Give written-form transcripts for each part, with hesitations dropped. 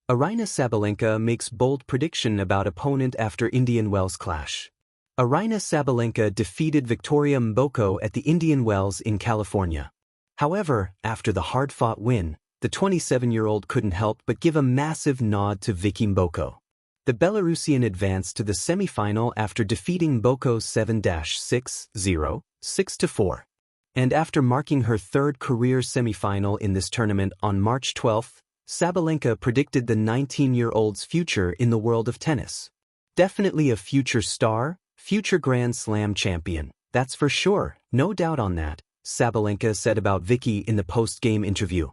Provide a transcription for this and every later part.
Aryna Sabalenka makes bold prediction about opponent after Indian Wells clash. Aryna Sabalenka defeated Victoria Mboko at the Indian Wells in California. However, after the hard-fought win, the 27-year-old couldn't help but give a massive nod to Vicky Mboko. The Belarusian advanced to the semi-final after defeating Mboko 7-6-0, 6-4. And after marking her third career semi-final in this tournament on March 12, Sabalenka predicted the 19-year-old's future in the world of tennis. Definitely a future star, future Grand Slam champion, that's for sure, no doubt on that, Sabalenka said about Vicky in the post-game interview.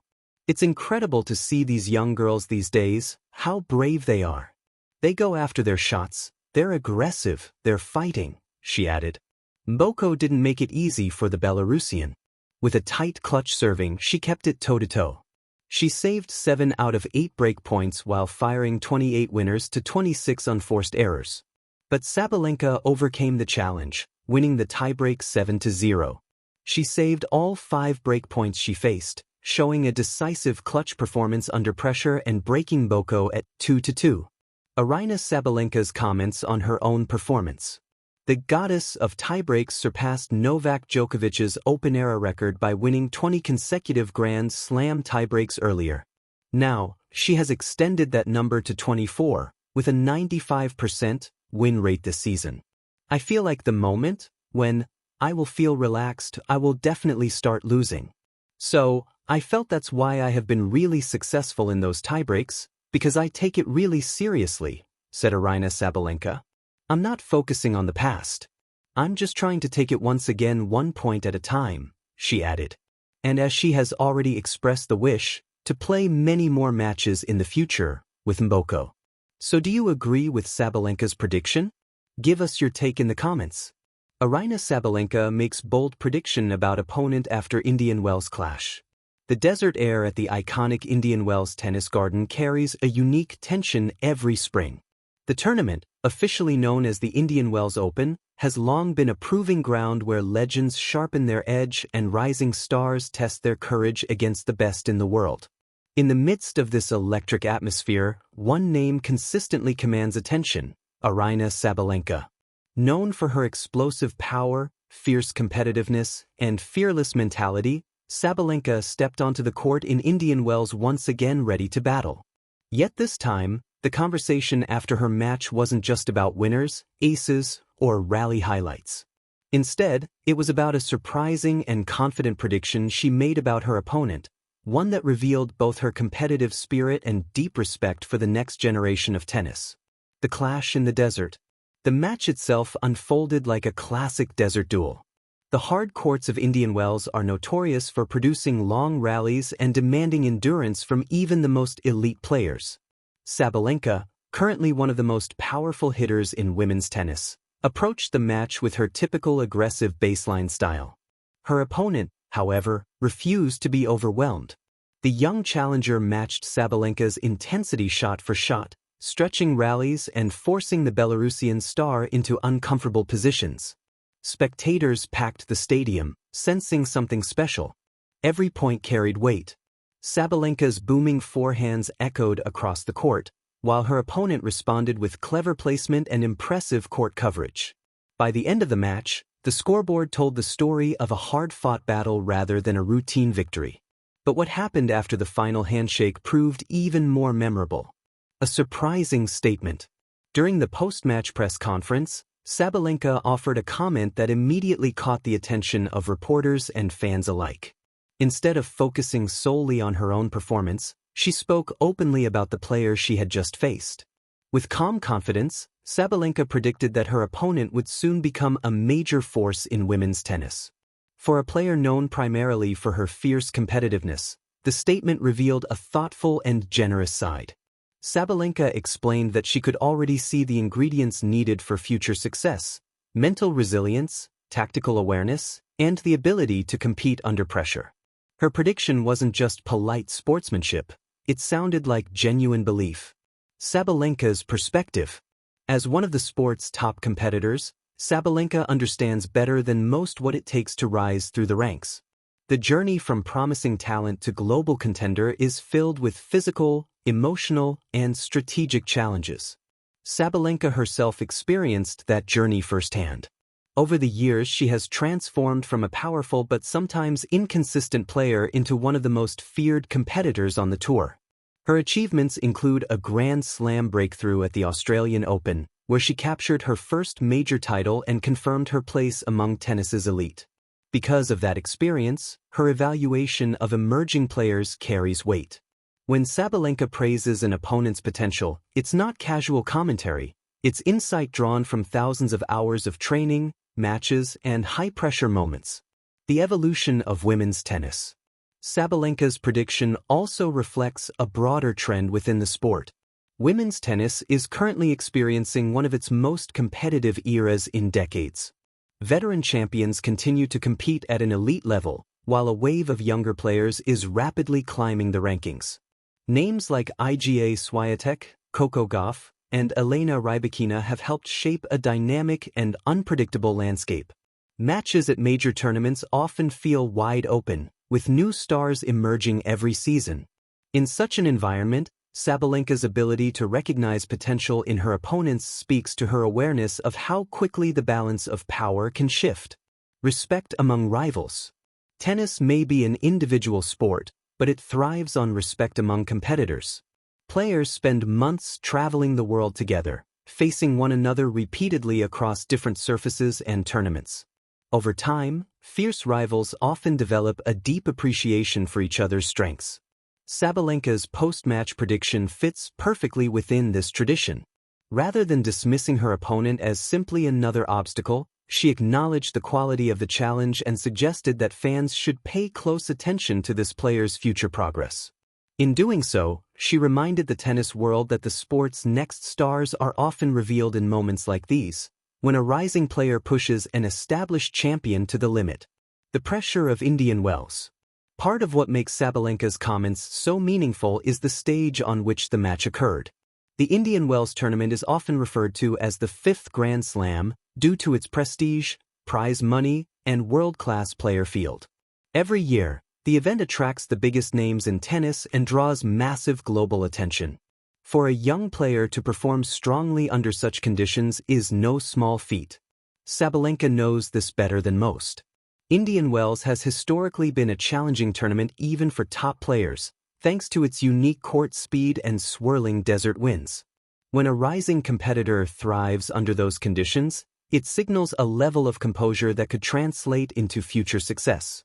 It's incredible to see these young girls these days, how brave they are. They go after their shots, they're aggressive, they're fighting, she added. Mboko didn't make it easy for the Belarusian. With a tight clutch serving, she kept it toe-to-toe. She saved 7 out of 8 break points while firing 28 winners to 26 unforced errors. But Sabalenka overcame the challenge, winning the tiebreak 7-0. She saved all 5 break points she faced, showing a decisive clutch performance under pressure and breaking Mboko at 2-2. Aryna Sabalenka's comments on her own performance. The goddess of tiebreaks surpassed Novak Djokovic's open-era record by winning 20 consecutive Grand Slam tiebreaks earlier. Now, she has extended that number to 24, with a 95% win rate this season. I feel like the moment when I will feel relaxed, I will definitely start losing. So, I felt that's why I have been really successful in those tiebreaks, because I take it really seriously, said Aryna Sabalenka. I'm not focusing on the past. I'm just trying to take it once again 1 point at a time, she added. And as she has already expressed the wish to play many more matches in the future with Mboko. So do you agree with Sabalenka's prediction? Give us your take in the comments. Aryna Sabalenka makes bold prediction about opponent after Indian Wells clash. The desert air at the iconic Indian Wells tennis garden carries a unique tension every spring. The tournament, officially known as the Indian Wells Open, has long been a proving ground where legends sharpen their edge and rising stars test their courage against the best in the world. In the midst of this electric atmosphere, one name consistently commands attention: Aryna Sabalenka. Known for her explosive power, fierce competitiveness, and fearless mentality, Sabalenka stepped onto the court in Indian Wells once again ready to battle. Yet this time, the conversation after her match wasn't just about winners, aces, or rally highlights. Instead, it was about a surprising and confident prediction she made about her opponent, one that revealed both her competitive spirit and deep respect for the next generation of tennis. The clash in the desert. The match itself unfolded like a classic desert duel. The hard courts of Indian Wells are notorious for producing long rallies and demanding endurance from even the most elite players. Sabalenka, currently one of the most powerful hitters in women's tennis, approached the match with her typical aggressive baseline style. Her opponent, however, refused to be overwhelmed. The young challenger matched Sabalenka's intensity shot for shot, stretching rallies and forcing the Belarusian star into uncomfortable positions. Spectators packed the stadium, sensing something special. Every point carried weight. Sabalenka's booming forehands echoed across the court, while her opponent responded with clever placement and impressive court coverage. By the end of the match, the scoreboard told the story of a hard-fought battle rather than a routine victory. But what happened after the final handshake proved even more memorable. A surprising statement. During the post-match press conference, Sabalenka offered a comment that immediately caught the attention of reporters and fans alike. Instead of focusing solely on her own performance, she spoke openly about the player she had just faced. With calm confidence, Sabalenka predicted that her opponent would soon become a major force in women's tennis. For a player known primarily for her fierce competitiveness, the statement revealed a thoughtful and generous side. Sabalenka explained that she could already see the ingredients needed for future success: mental resilience, tactical awareness, and the ability to compete under pressure. Her prediction wasn't just polite sportsmanship, it sounded like genuine belief. Sabalenka's perspective. As one of the sport's top competitors, Sabalenka understands better than most what it takes to rise through the ranks. The journey from promising talent to global contender is filled with physical emotional, and strategic challenges. Sabalenka herself experienced that journey firsthand. Over the years, she has transformed from a powerful but sometimes inconsistent player into one of the most feared competitors on the tour. Her achievements include a Grand Slam breakthrough at the Australian Open, where she captured her first major title and confirmed her place among tennis's elite. Because of that experience, her evaluation of emerging players carries weight. When Sabalenka praises an opponent's potential, it's not casual commentary, it's insight drawn from thousands of hours of training, matches, and high-pressure moments. The evolution of women's tennis. Sabalenka's prediction also reflects a broader trend within the sport. Women's tennis is currently experiencing one of its most competitive eras in decades. Veteran champions continue to compete at an elite level, while a wave of younger players is rapidly climbing the rankings. Names like Iga Swiatek, Coco Gauff, and Aryna Sabalenka have helped shape a dynamic and unpredictable landscape. Matches at major tournaments often feel wide open, with new stars emerging every season. In such an environment, Sabalenka's ability to recognize potential in her opponents speaks to her awareness of how quickly the balance of power can shift. Respect among rivals. Tennis may be an individual sport, but it thrives on respect among competitors. Players spend months traveling the world together, facing one another repeatedly across different surfaces and tournaments. Over time, fierce rivals often develop a deep appreciation for each other's strengths. Sabalenka's post-match prediction fits perfectly within this tradition. Rather than dismissing her opponent as simply another obstacle, she acknowledged the quality of the challenge and suggested that fans should pay close attention to this player's future progress. In doing so, she reminded the tennis world that the sport's next stars are often revealed in moments like these, when a rising player pushes an established champion to the limit. The pressure of Indian Wells. Part of what makes Sabalenka's comments so meaningful is the stage on which the match occurred. The Indian Wells tournament is often referred to as the fifth Grand Slam, due to its prestige, prize money, and world-class player field. Every year, the event attracts the biggest names in tennis and draws massive global attention. For a young player to perform strongly under such conditions is no small feat. Sabalenka knows this better than most. Indian Wells has historically been a challenging tournament even for top players, thanks to its unique court speed and swirling desert winds. When a rising competitor thrives under those conditions, it signals a level of composure that could translate into future success.